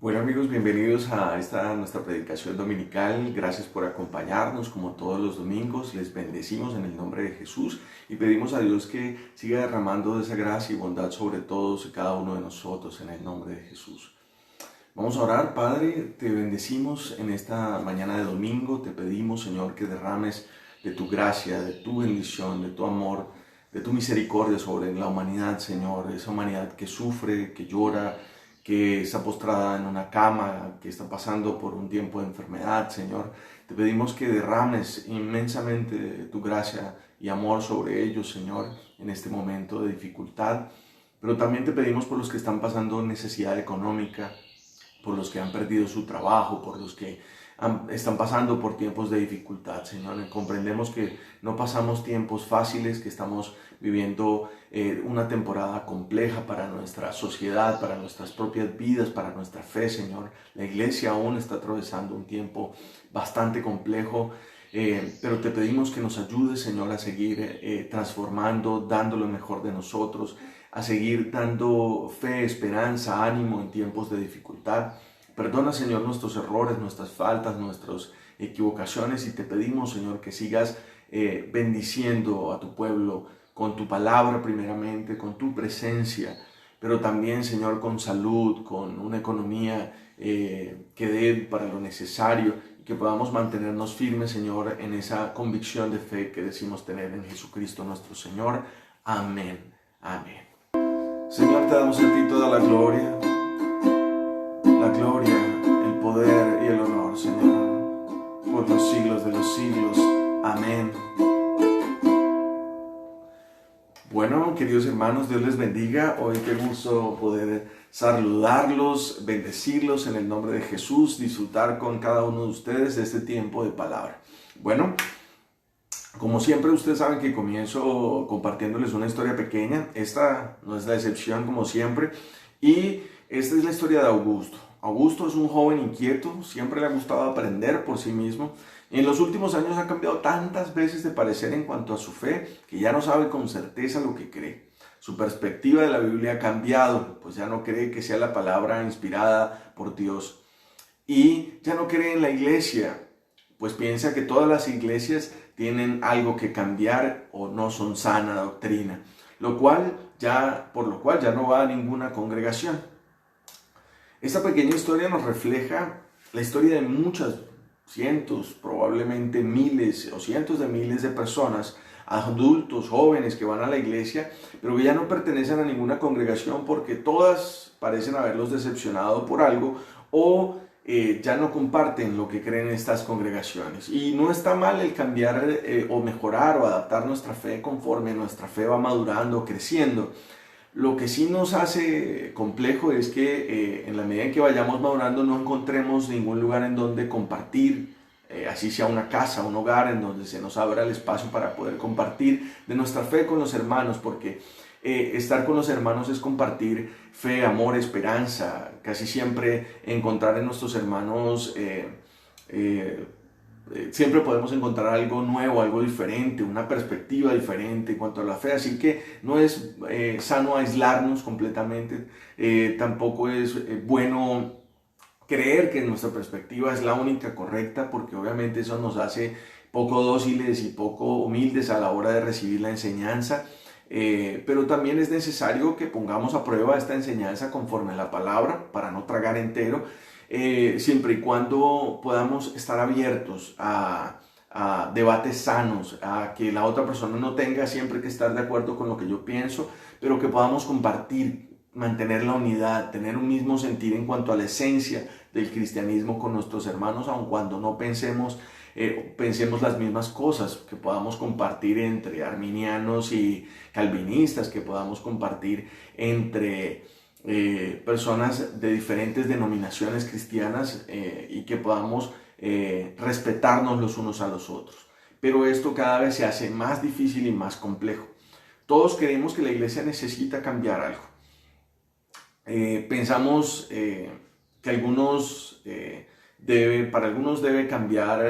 Bueno amigos, bienvenidos a esta nuestra predicación dominical. Gracias por acompañarnos como todos los domingos. Les bendecimos en el nombre de Jesús y pedimos a Dios que siga derramando de esa gracia y bondad sobre todos y cada uno de nosotros en el nombre de Jesús. Vamos a orar. Padre, te bendecimos en esta mañana de domingo. Te pedimos, Señor, que derrames de tu gracia, de tu bendición, de tu amor, de tu misericordia sobre la humanidad, Señor. Esa humanidad que sufre, que llora, que está postrada en una cama, que está pasando por un tiempo de enfermedad, Señor. Te pedimos que derrames inmensamente tu gracia y amor sobre ellos, Señor, en este momento de dificultad. Pero también te pedimos por los que están pasando necesidad económica, por los que han perdido su trabajo, por los que están pasando por tiempos de dificultad, Señor. Comprendemos que no pasamos tiempos fáciles, que estamos viviendo una temporada compleja para nuestra sociedad, para nuestras propias vidas, para nuestra fe, Señor. La iglesia aún está atravesando un tiempo bastante complejo, pero te pedimos que nos ayudes, Señor, a seguir transformando, dando lo mejor de nosotros, a seguir dando fe, esperanza, ánimo en tiempos de dificultad. Perdona, Señor, nuestros errores, nuestras faltas, nuestras equivocaciones y te pedimos, Señor, que sigas bendiciendo a tu pueblo con tu palabra primeramente, con tu presencia, pero también, Señor, con salud, con una economía que dé para lo necesario y que podamos mantenernos firmes, Señor, en esa convicción de fe que decimos tener en Jesucristo nuestro Señor. Amén. Amén. Señor, te damos a ti toda la gloria, el poder y el honor, Señor, por los siglos de los siglos. Amén. Bueno, queridos hermanos, Dios les bendiga. Hoy qué gusto poder saludarlos, bendecirlos en el nombre de Jesús, disfrutar con cada uno de ustedes de este tiempo de palabra. Bueno, como siempre, ustedes saben que comienzo compartiéndoles una historia pequeña. Esta no es la excepción, como siempre. Y esta es la historia de Augusto. Augusto es un joven inquieto, siempre le ha gustado aprender por sí mismo. Y en los últimos años ha cambiado tantas veces de parecer en cuanto a su fe que ya no sabe con certeza lo que cree. Su perspectiva de la Biblia ha cambiado, pues ya no cree que sea la palabra inspirada por Dios. Y ya no cree en la iglesia, pues piensa que todas las iglesias tienen algo que cambiar o no son sana doctrina, por lo cual ya no va a ninguna congregación. Esta pequeña historia nos refleja la historia de muchas, cientos, probablemente miles o cientos de miles de personas, adultos, jóvenes que van a la iglesia, pero que ya no pertenecen a ninguna congregación porque todas parecen haberlos decepcionado por algo o ya no comparten lo que creen estas congregaciones. Y no está mal el cambiar o mejorar o adaptar nuestra fe conforme nuestra fe va madurando, creciendo. Lo que sí nos hace complejo es que en la medida en que vayamos madurando no encontremos ningún lugar en donde compartir, así sea una casa, un hogar, en donde se nos abra el espacio para poder compartir de nuestra fe con los hermanos, porque estar con los hermanos es compartir fe, amor, esperanza. Casi siempre encontrar en nuestros hermanos siempre podemos encontrar algo nuevo, algo diferente, una perspectiva diferente en cuanto a la fe, así que no es sano aislarnos completamente, tampoco es bueno creer que nuestra perspectiva es la única correcta, porque obviamente eso nos hace poco dóciles y poco humildes a la hora de recibir la enseñanza. Pero también es necesario que pongamos a prueba esta enseñanza conforme a la palabra para no tragar entero, siempre y cuando podamos estar abiertos a debates sanos, a que la otra persona no tenga siempre que estar de acuerdo con lo que yo pienso, pero que podamos compartir, mantener la unidad, tener un mismo sentir en cuanto a la esencia del cristianismo con nuestros hermanos, aun cuando no pensemos las mismas cosas, que podamos compartir entre arminianos y calvinistas, que podamos compartir entre personas de diferentes denominaciones cristianas y que podamos respetarnos los unos a los otros. Pero esto cada vez se hace más difícil y más complejo. Todos creemos que la iglesia necesita cambiar algo. Pensamos que para algunos debe cambiar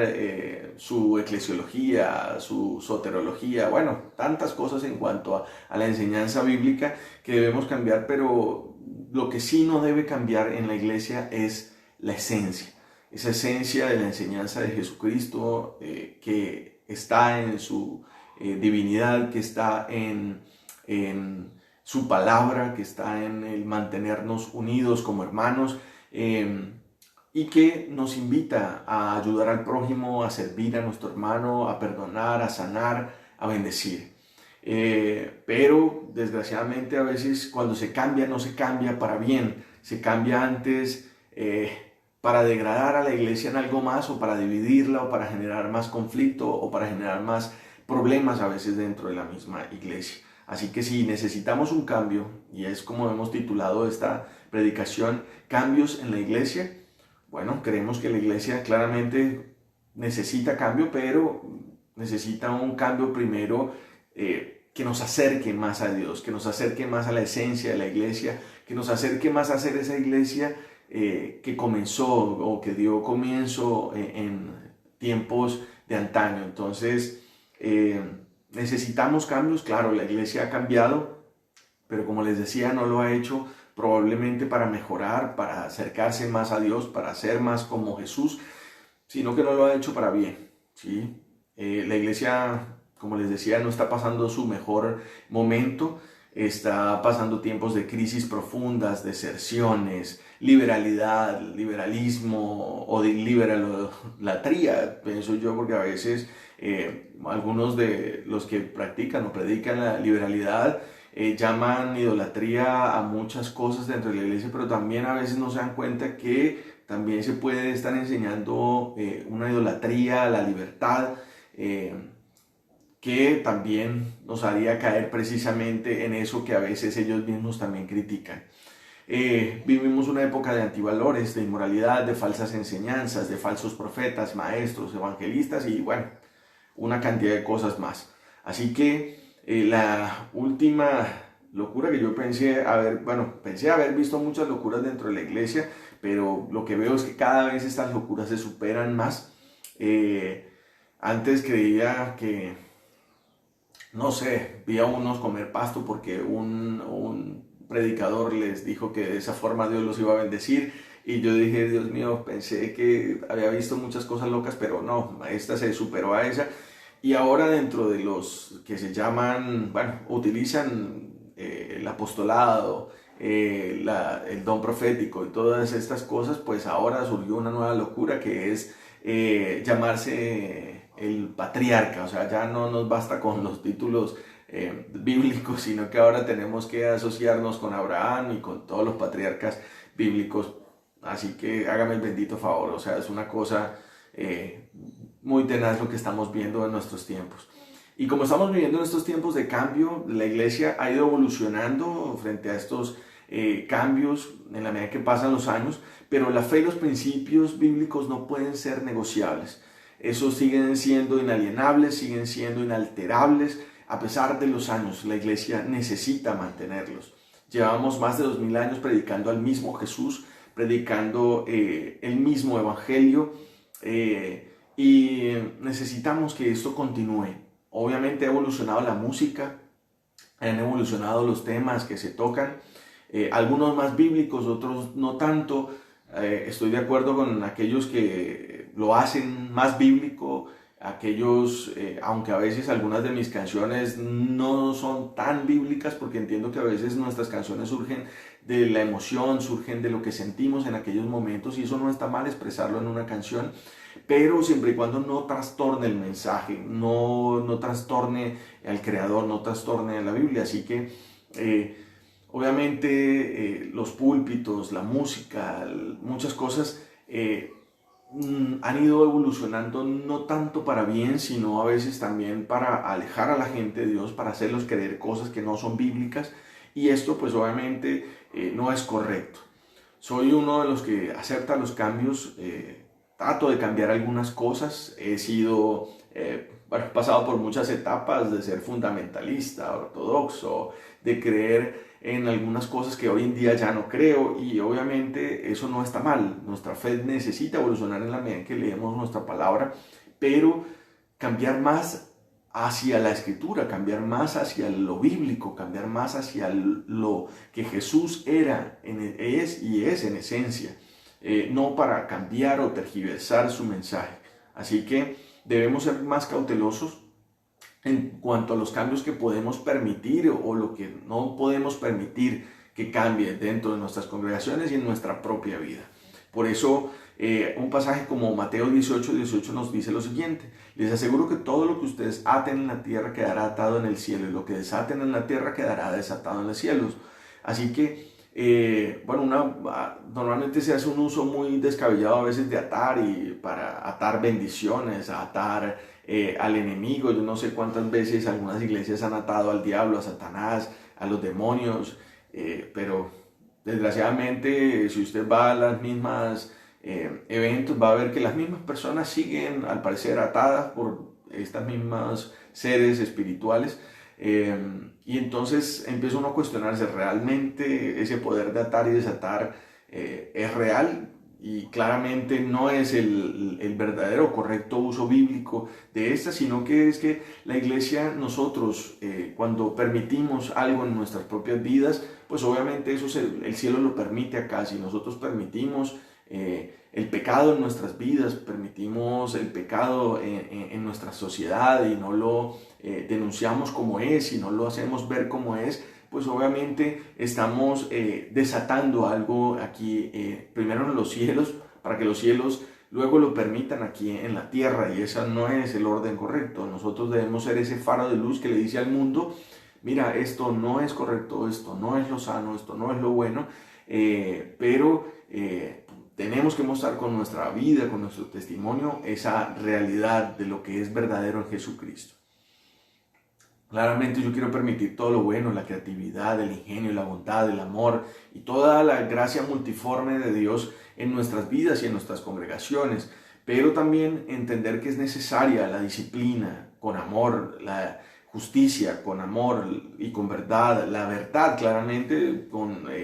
su eclesiología, su soterología, bueno, tantas cosas en cuanto a la enseñanza bíblica que debemos cambiar, pero lo que sí no debe cambiar en la iglesia es la esencia. Esa esencia de la enseñanza de Jesucristo que está en su divinidad, que está en su palabra, que está en el mantenernos unidos como hermanos, y que nos invita a ayudar al prójimo, a servir a nuestro hermano, a perdonar, a sanar, a bendecir. Pero desgraciadamente a veces cuando se cambia, no se cambia para bien, se cambia antes para degradar a la iglesia en algo más, o para dividirla, o para generar más conflicto, o para generar más problemas a veces dentro de la misma iglesia. Así que si necesitamos un cambio, y es como hemos titulado esta predicación, cambios en la iglesia, bueno, creemos que la iglesia claramente necesita cambio, pero necesita un cambio primero que nos acerque más a Dios, que nos acerque más a la esencia de la iglesia, que nos acerque más a ser esa iglesia que comenzó o que dio comienzo en tiempos de antaño. Entonces, necesitamos cambios. Claro, la iglesia ha cambiado, pero como les decía, no lo ha hecho probablemente para mejorar, para acercarse más a Dios, para ser más como Jesús, sino que no lo ha hecho para bien, ¿sí? La iglesia, como les decía, no está pasando su mejor momento, está pasando tiempos de crisis profundas, deserciones, liberalidad, liberalismo o de liberalolatría, pienso yo, porque a veces algunos de los que practican o predican la liberalidad llaman idolatría a muchas cosas dentro de la iglesia, pero también a veces no se dan cuenta que también se puede estar enseñando una idolatría a la libertad, que también nos haría caer precisamente en eso que a veces ellos mismos también critican. Vivimos una época de antivalores, de inmoralidad, de falsas enseñanzas, de falsos profetas, maestros, evangelistas y bueno, una cantidad de cosas más. Así que la última locura que yo pensé haber visto muchas locuras dentro de la iglesia, pero lo que veo es que cada vez estas locuras se superan más. Antes creía que, no sé, vi a unos comer pasto porque un predicador les dijo que de esa forma Dios los iba a bendecir, y yo dije, Dios mío, pensé que había visto muchas cosas locas, pero no, esta se superó a esa. Y ahora dentro de los que se llaman, utilizan el apostolado, el don profético y todas estas cosas, pues ahora surgió una nueva locura que es llamarse el patriarca. O sea, ya no nos basta con los títulos bíblicos, sino que ahora tenemos que asociarnos con Abraham y con todos los patriarcas bíblicos. Así que hágame el bendito favor, o sea, es una cosa muy tenaz lo que estamos viendo en nuestros tiempos. Y como estamos viviendo en estos tiempos de cambio, la iglesia ha ido evolucionando frente a estos cambios en la medida que pasan los años, pero la fe y los principios bíblicos no pueden ser negociables. Esos siguen siendo inalienables, siguen siendo inalterables. A pesar de los años, la iglesia necesita mantenerlos. Llevamos más de 2000 años predicando al mismo Jesús, predicando el mismo evangelio, y necesitamos que esto continúe. Obviamente ha evolucionado la música, han evolucionado los temas que se tocan, algunos más bíblicos, otros no tanto. Estoy de acuerdo con aquellos que lo hacen más bíblico, aquellos, aunque a veces algunas de mis canciones no son tan bíblicas, porque entiendo que a veces nuestras canciones surgen de la emoción, surgen de lo que sentimos en aquellos momentos, y eso no está mal expresarlo en una canción, pero siempre y cuando no trastorne el mensaje, no trastorne al Creador, no trastorne a la Biblia. Así que obviamente los púlpitos, la música, muchas cosas han ido evolucionando, no tanto para bien, sino a veces también para alejar a la gente de Dios, para hacerlos creer cosas que no son bíblicas, y esto pues obviamente no es correcto. Soy uno de los que acepta los cambios, trato de cambiar algunas cosas, he sido, pasado por muchas etapas de ser fundamentalista, ortodoxo, de creer en algunas cosas que hoy en día ya no creo, y obviamente eso no está mal. Nuestra fe necesita evolucionar en la medida en que leemos nuestra palabra, pero cambiar más hacia la Escritura, cambiar más hacia lo bíblico, cambiar más hacia lo que Jesús es en esencia, no para cambiar o tergiversar su mensaje. Así que debemos ser más cautelosos en cuanto a los cambios que podemos permitir o lo que no podemos permitir que cambie dentro de nuestras congregaciones y en nuestra propia vida. Por eso, un pasaje como Mateo 18:18 nos dice lo siguiente: les aseguro que todo lo que ustedes aten en la tierra quedará atado en el cielo, y lo que desaten en la tierra quedará desatado en los cielos. Así que, normalmente se hace un uso muy descabellado a veces de atar, y para atar bendiciones, atar al enemigo. Yo no sé cuántas veces algunas iglesias han atado al diablo, a Satanás, a los demonios, pero desgraciadamente, si usted va a las mismas eventos, va a ver que las mismas personas siguen, al parecer, atadas por estas mismas seres espirituales. Y entonces empieza uno a cuestionarse, ¿realmente ese poder de atar y desatar es real? Y claramente no es el verdadero correcto uso bíblico de esta, sino que es que la iglesia, nosotros, cuando permitimos algo en nuestras propias vidas, pues obviamente eso el cielo lo permite acá. Si nosotros permitimos el pecado en nuestras vidas, permitimos el pecado en nuestra sociedad y no lo denunciamos como es y no lo hacemos ver como es, pues obviamente estamos desatando algo aquí, primero en los cielos, para que los cielos luego lo permitan aquí en la tierra, y ese no es el orden correcto. Nosotros debemos ser ese faro de luz que le dice al mundo: mira, esto no es correcto, esto no es lo sano, esto no es lo bueno, pero tenemos que mostrar con nuestra vida, con nuestro testimonio, esa realidad de lo que es verdadero en Jesucristo. Claramente yo quiero permitir todo lo bueno, la creatividad, el ingenio, la bondad, el amor y toda la gracia multiforme de Dios en nuestras vidas y en nuestras congregaciones, pero también entender que es necesaria la disciplina con amor, la justicia con amor y con verdad, la verdad claramente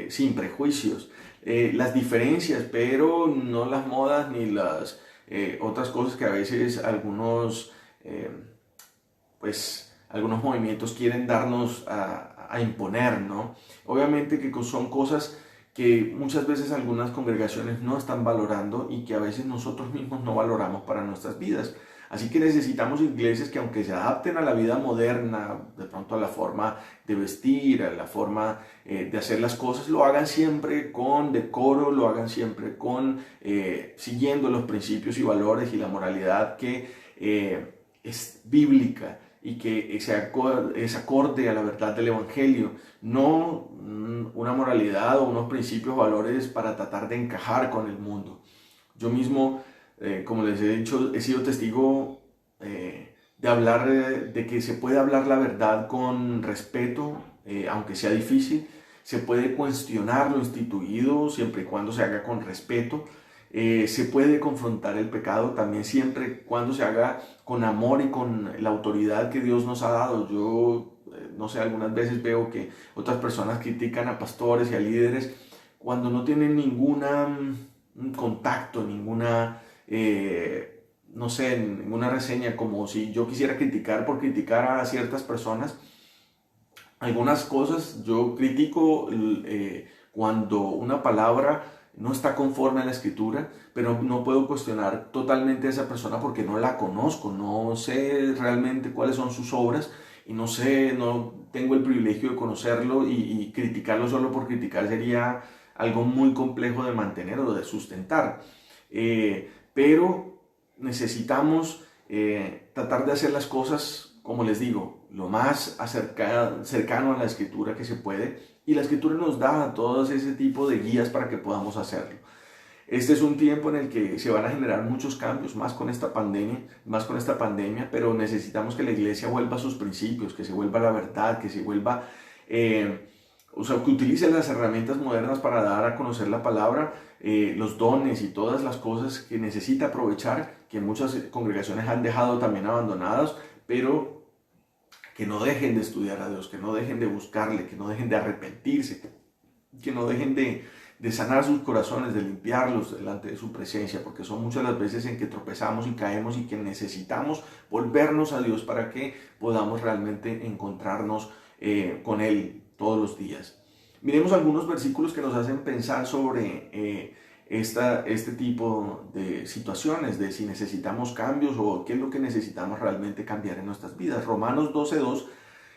sin prejuicios, las diferencias, pero no las modas ni las otras cosas que a veces algunos algunos movimientos quieren darnos a imponer, ¿no? Obviamente que son cosas que muchas veces algunas congregaciones no están valorando y que a veces nosotros mismos no valoramos para nuestras vidas. Así que necesitamos iglesias que, aunque se adapten a la vida moderna, de pronto a la forma de vestir, a la forma de hacer las cosas, lo hagan siempre con decoro, lo hagan siempre siguiendo los principios y valores y la moralidad que es bíblica y que es acorde a la verdad del Evangelio, no una moralidad o unos principios o valores para tratar de encajar con el mundo. Yo mismo, como les he dicho, he sido testigo de hablar, de que se puede hablar la verdad con respeto, aunque sea difícil. Se puede cuestionar lo instituido siempre y cuando se haga con respeto. Se puede confrontar el pecado también siempre y cuando se haga con amor y con la autoridad que Dios nos ha dado. Yo, no sé, algunas veces veo que otras personas critican a pastores y a líderes cuando no tienen ningún contacto, ninguna reseña, como si yo quisiera criticar por criticar a ciertas personas. Algunas cosas yo critico cuando una palabra no está conforme a la Escritura, pero no puedo cuestionar totalmente a esa persona porque no la conozco, no sé realmente cuáles son sus obras y no tengo el privilegio de conocerlo, y criticarlo solo por criticar sería algo muy complejo de mantener o de sustentar. Pero necesitamos tratar de hacer las cosas, como les digo, lo más cercano a la Escritura que se puede, y la Escritura nos da todo ese tipo de guías para que podamos hacerlo. Este es un tiempo en el que se van a generar muchos cambios, más con esta pandemia, pero necesitamos que la iglesia vuelva a sus principios, que se vuelva a la verdad, que se vuelva, que utilice las herramientas modernas para dar a conocer la palabra, los dones y todas las cosas que necesita aprovechar, que muchas congregaciones han dejado también abandonadas, pero que no dejen de estudiar a Dios, que no dejen de buscarle, que no dejen de arrepentirse, que no dejen de de sanar sus corazones, de limpiarlos delante de su presencia, porque son muchas las veces en que tropezamos y caemos y que necesitamos volvernos a Dios para que podamos realmente encontrarnos con Él todos los días. Miremos algunos versículos que nos hacen pensar sobre este tipo de situaciones, de si necesitamos cambios o qué es lo que necesitamos realmente cambiar en nuestras vidas. Romanos 12:2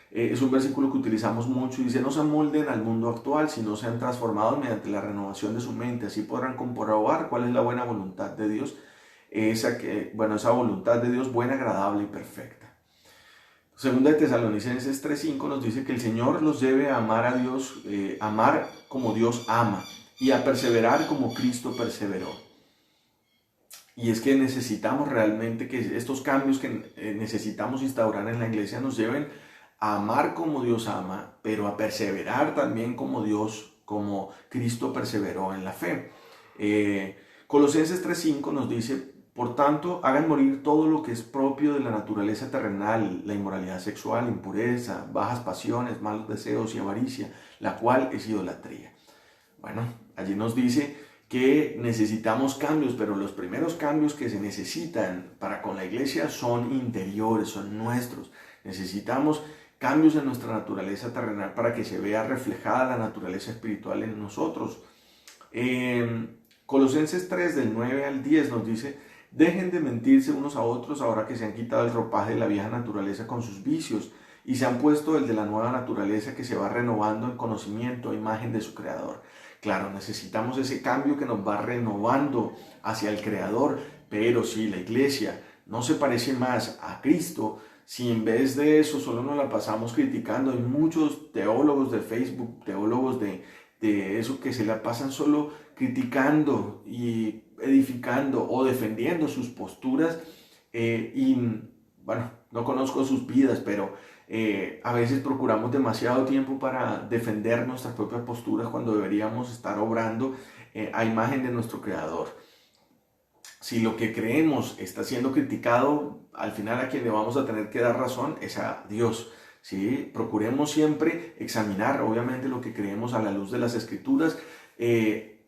es un versículo que utilizamos mucho y dice: no se amolden al mundo actual, sino sean transformados mediante la renovación de su mente, así podrán comprobar cuál es la buena voluntad de Dios, esa voluntad de Dios buena, agradable y perfecta. Segunda de Tesalonicenses 3:5 nos dice que el Señor los lleve a amar a Dios, amar como Dios ama y a perseverar como Cristo perseveró. Y es que necesitamos realmente que estos cambios que necesitamos instaurar en la iglesia nos lleven a amar como Dios ama, pero a perseverar también como Cristo perseveró en la fe. Colosenses 3:5 nos dice: por tanto, hagan morir todo lo que es propio de la naturaleza terrenal, la inmoralidad sexual, impureza, bajas pasiones, malos deseos y avaricia, la cual es idolatría. Bueno, allí nos dice que necesitamos cambios, pero los primeros cambios que se necesitan para con la iglesia son interiores, son nuestros. Necesitamos cambios en nuestra naturaleza terrenal para que se vea reflejada la naturaleza espiritual en nosotros. Colosenses 3, del 9 al 10 nos dice: dejen de mentirse unos a otros ahora que se han quitado el ropaje de la vieja naturaleza con sus vicios y se han puesto el de la nueva naturaleza que se va renovando en conocimiento e imagen de su Creador. Claro, necesitamos ese cambio que nos va renovando hacia el Creador, pero si la iglesia no se parece más a Cristo, si en vez de eso solo nos la pasamos criticando, hay muchos teólogos de Facebook, teólogos de eso que se la pasan solo criticando y edificando o defendiendo sus posturas no conozco sus vidas, pero a veces procuramos demasiado tiempo para defender nuestras propias posturas cuando deberíamos estar obrando a imagen de nuestro Creador. Si lo que creemos está siendo criticado, al final a quien le vamos a tener que dar razón es a Dios. ¿Sí? Procuremos siempre examinar, obviamente, lo que creemos a la luz de las Escrituras,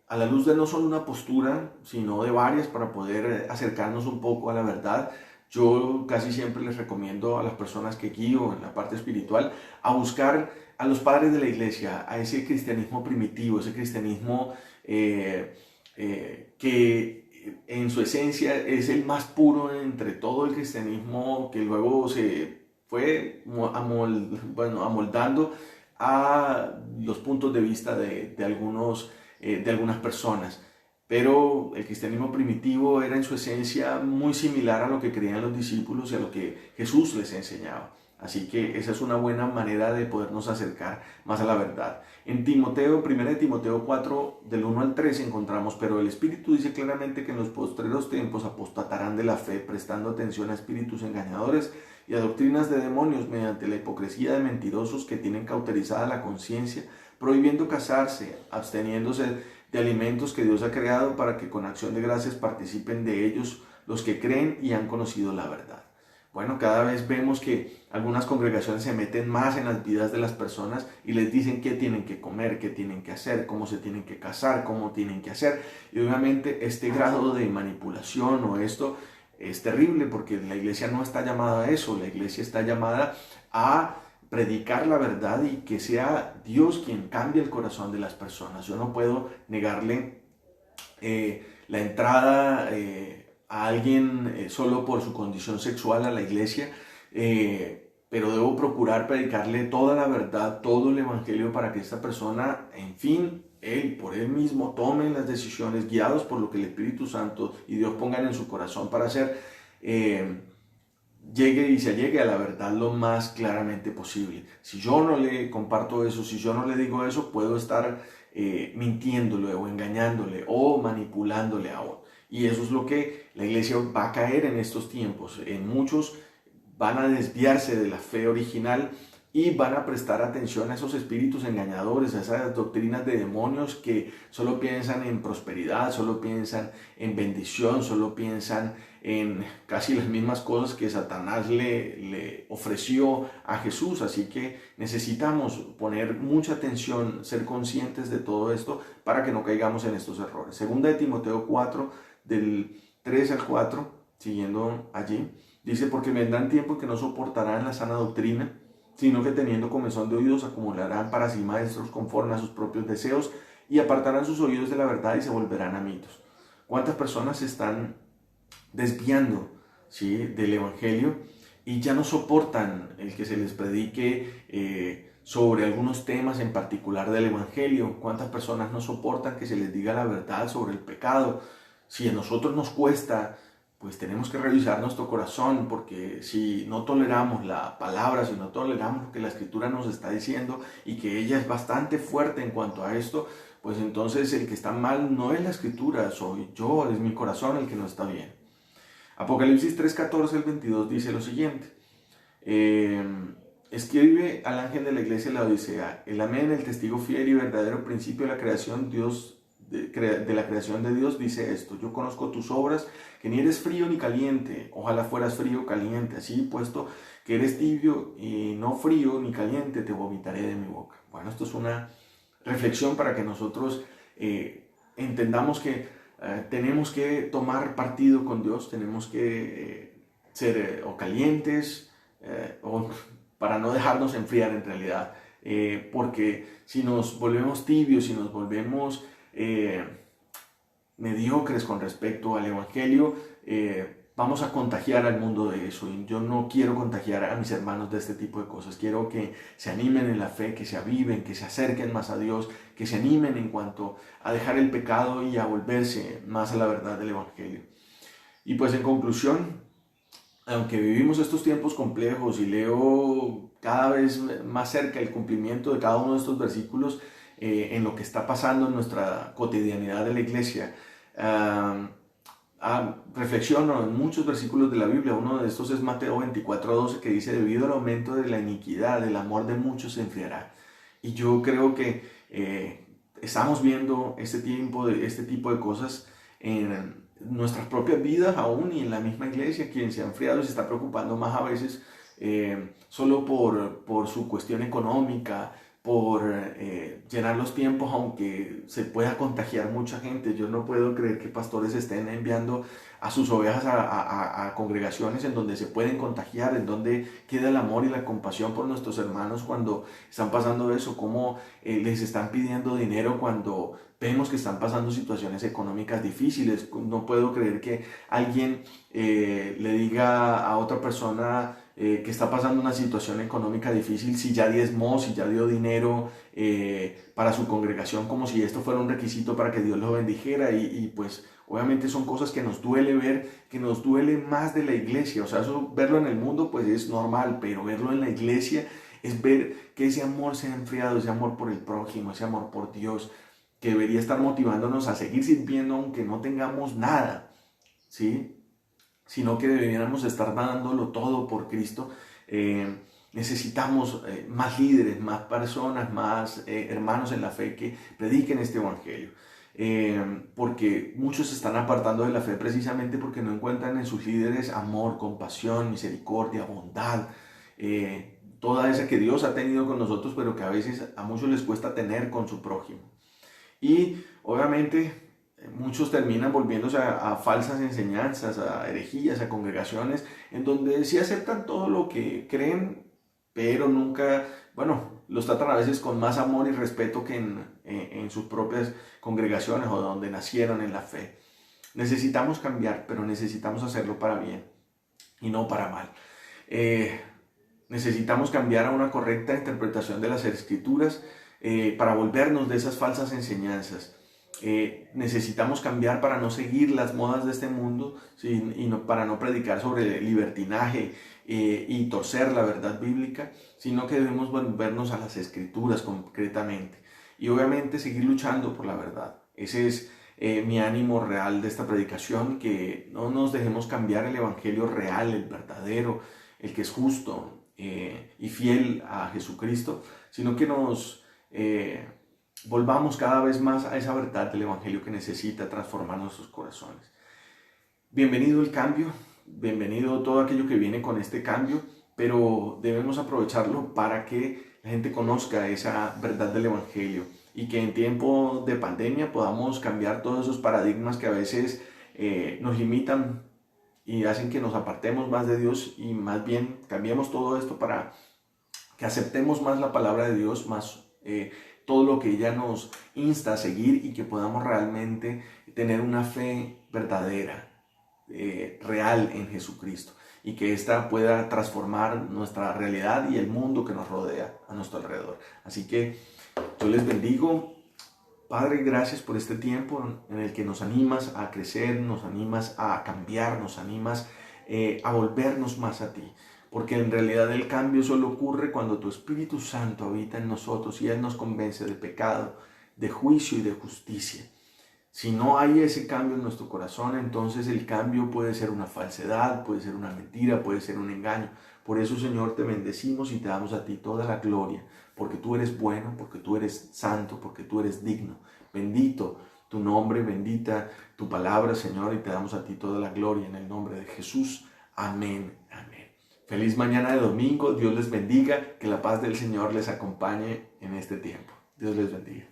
a la luz de no solo una postura, sino de varias, para poder acercarnos un poco a la verdad. Yo casi siempre les recomiendo a las personas que guío en la parte espiritual a buscar a los padres de la iglesia, a ese cristianismo primitivo, ese cristianismo que en su esencia es el más puro entre todo el cristianismo, que luego se fue amoldando a los puntos de vista de algunas personas. Pero el cristianismo primitivo era en su esencia muy similar a lo que creían los discípulos y a lo que Jesús les enseñaba. Así que esa es una buena manera de podernos acercar más a la verdad. En 1 Timoteo 4, del 1 al 3 encontramos: pero el Espíritu dice claramente que en los postreros tiempos apostatarán de la fe, prestando atención a espíritus engañadores y a doctrinas de demonios, mediante la hipocresía de mentirosos que tienen cauterizada la conciencia, prohibiendo casarse, absteniéndose de alimentos que Dios ha creado, para que con acción de gracias participen de ellos los que creen y han conocido la verdad. Bueno, cada vez vemos que algunas congregaciones se meten más en las vidas de las personas y les dicen qué tienen que comer, qué tienen que hacer, cómo se tienen que casar, cómo tienen que hacer. Y obviamente este grado de manipulación o esto es terrible, porque la iglesia no está llamada a eso. La iglesia está llamada a predicar la verdad y que sea Dios quien cambie el corazón de las personas. Yo no puedo negarle la entrada a alguien solo por su condición sexual a la iglesia, pero debo procurar predicarle toda la verdad, todo el evangelio, para que esta persona, en fin, por él mismo tome las decisiones guiados por lo que el Espíritu Santo y Dios pongan en su corazón para hacer, llegue a la verdad lo más claramente posible. Si yo no le comparto eso, si yo no le digo eso, puedo estar mintiéndole o engañándole o manipulándole a otro. Y eso es lo que la iglesia va a caer en estos tiempos. Muchos van a desviarse de la fe original y van a prestar atención a esos espíritus engañadores, a esas doctrinas de demonios que solo piensan en prosperidad, solo piensan en bendición, solo piensan en casi las mismas cosas que Satanás le ofreció a Jesús. Así que necesitamos poner mucha atención, ser conscientes de todo esto para que no caigamos en estos errores. Segunda de Timoteo 4, del 3 al 4, siguiendo allí, dice: porque vendrán tiempos que no soportarán la sana doctrina, sino que teniendo comezón de oídos acumularán para sí maestros conforme a sus propios deseos, y apartarán sus oídos de la verdad y se volverán a mitos. ¿Cuántas personas se están desviando, ¿sí?, del Evangelio y ya no soportan el que se les predique sobre algunos temas en particular del Evangelio? ¿Cuántas personas no soportan que se les diga la verdad sobre el pecado? Si a nosotros nos cuesta, pues tenemos que revisar nuestro corazón, porque si no toleramos la palabra, si no toleramos lo que la Escritura nos está diciendo, y que ella es bastante fuerte en cuanto a esto, pues entonces el que está mal no es la Escritura, soy yo, es mi corazón el que no está bien. Apocalipsis 3:14 al 22 dice lo siguiente: escribe al ángel de la iglesia de la Odisea, el amén, el testigo fiel y verdadero, principio de la creación, de la creación de Dios, dice esto: yo conozco tus obras, que ni eres frío ni caliente. Ojalá fueras frío o caliente. Así, puesto que eres tibio y no frío ni caliente, te vomitaré de mi boca. Bueno, esto es una reflexión para que nosotros entendamos que tenemos que tomar partido con Dios, tenemos que ser o calientes o para no dejarnos enfriar en realidad, porque si nos volvemos tibios, si nos volvemos mediocres con respecto al Evangelio, vamos a contagiar al mundo de eso. Y yo no quiero contagiar a mis hermanos de este tipo de cosas. Quiero que se animen en la fe, que se aviven, que se acerquen más a Dios, que se animen en cuanto a dejar el pecado y a volverse más a la verdad del Evangelio. Y pues en conclusión, aunque vivimos estos tiempos complejos y leo cada vez más cerca el cumplimiento de cada uno de estos versículos en lo que está pasando en nuestra cotidianidad de la iglesia, reflexiono en muchos versículos de la Biblia. Uno de estos es Mateo 24:12, que dice: debido al aumento de la iniquidad, el amor de muchos se enfriará. Y yo creo que estamos viendo este tipo de cosas en nuestras propias vidas aún, y en la misma iglesia. Quien se ha enfriado se está preocupando más a veces solo por su cuestión económica, por llenar los tiempos, aunque se pueda contagiar mucha gente. Yo no puedo creer que pastores estén enviando a sus ovejas a congregaciones en donde se pueden contagiar, en donde queda el amor y la compasión por nuestros hermanos cuando están pasando eso, cómo les están pidiendo dinero cuando vemos que están pasando situaciones económicas difíciles. No puedo creer que alguien le diga a otra persona que está pasando una situación económica difícil, si ya diezmó, si ya dio dinero para su congregación, como si esto fuera un requisito para que Dios lo bendijera. Y pues obviamente son cosas que nos duele ver, que nos duele más de la iglesia. O sea, eso, verlo en el mundo pues es normal, pero verlo en la iglesia es ver que ese amor se ha enfriado, ese amor por el prójimo, ese amor por Dios, que debería estar motivándonos a seguir sirviendo aunque no tengamos nada, ¿sí?, sino que deberíamos estar dándolo todo por Cristo. Necesitamos más líderes, más personas, más hermanos en la fe que prediquen este evangelio. Porque muchos se están apartando de la fe precisamente porque no encuentran en sus líderes amor, compasión, misericordia, bondad, toda esa que Dios ha tenido con nosotros, pero que a veces a muchos les cuesta tener con su prójimo. Y obviamente muchos terminan volviéndose a falsas enseñanzas, a herejías, a congregaciones en donde sí aceptan todo lo que creen, pero nunca, bueno, los tratan a veces con más amor y respeto que en sus propias congregaciones o donde nacieron en la fe. Necesitamos cambiar, pero necesitamos hacerlo para bien y no para mal. Necesitamos cambiar a una correcta interpretación de las Escrituras para volvernos de esas falsas enseñanzas. Necesitamos cambiar para no seguir las modas de este mundo, ¿sí?, y para no predicar sobre libertinaje y torcer la verdad bíblica, sino que debemos volvernos a las Escrituras concretamente y obviamente seguir luchando por la verdad. Ese es mi ánimo real de esta predicación, que no nos dejemos cambiar el evangelio real, el verdadero, el que es justo y fiel a Jesucristo, sino que nos volvamos cada vez más a esa verdad del evangelio que necesita transformar nuestros corazones. Bienvenido el cambio, bienvenido todo aquello que viene con este cambio, pero debemos aprovecharlo para que la gente conozca esa verdad del Evangelio y que en tiempo de pandemia podamos cambiar todos esos paradigmas que a veces nos limitan y hacen que nos apartemos más de Dios, y más bien cambiemos todo esto para que aceptemos más la palabra de Dios, más todo lo que ella nos insta a seguir, y que podamos realmente tener una fe verdadera, real en Jesucristo, y que ésta pueda transformar nuestra realidad y el mundo que nos rodea a nuestro alrededor. Así que yo les bendigo. Padre, gracias por este tiempo en el que nos animas a crecer, nos animas a cambiar, nos animas a volvernos más a ti. Porque en realidad el cambio solo ocurre cuando tu Espíritu Santo habita en nosotros y Él nos convence de pecado, de juicio y de justicia. Si no hay ese cambio en nuestro corazón, entonces el cambio puede ser una falsedad, puede ser una mentira, puede ser un engaño. Por eso, Señor, te bendecimos y te damos a ti toda la gloria, porque tú eres bueno, porque tú eres santo, porque tú eres digno. Bendito tu nombre, bendita tu palabra, Señor, y te damos a ti toda la gloria en el nombre de Jesús. Amén, amén. Feliz mañana de domingo, Dios les bendiga, que la paz del Señor les acompañe en este tiempo. Dios les bendiga.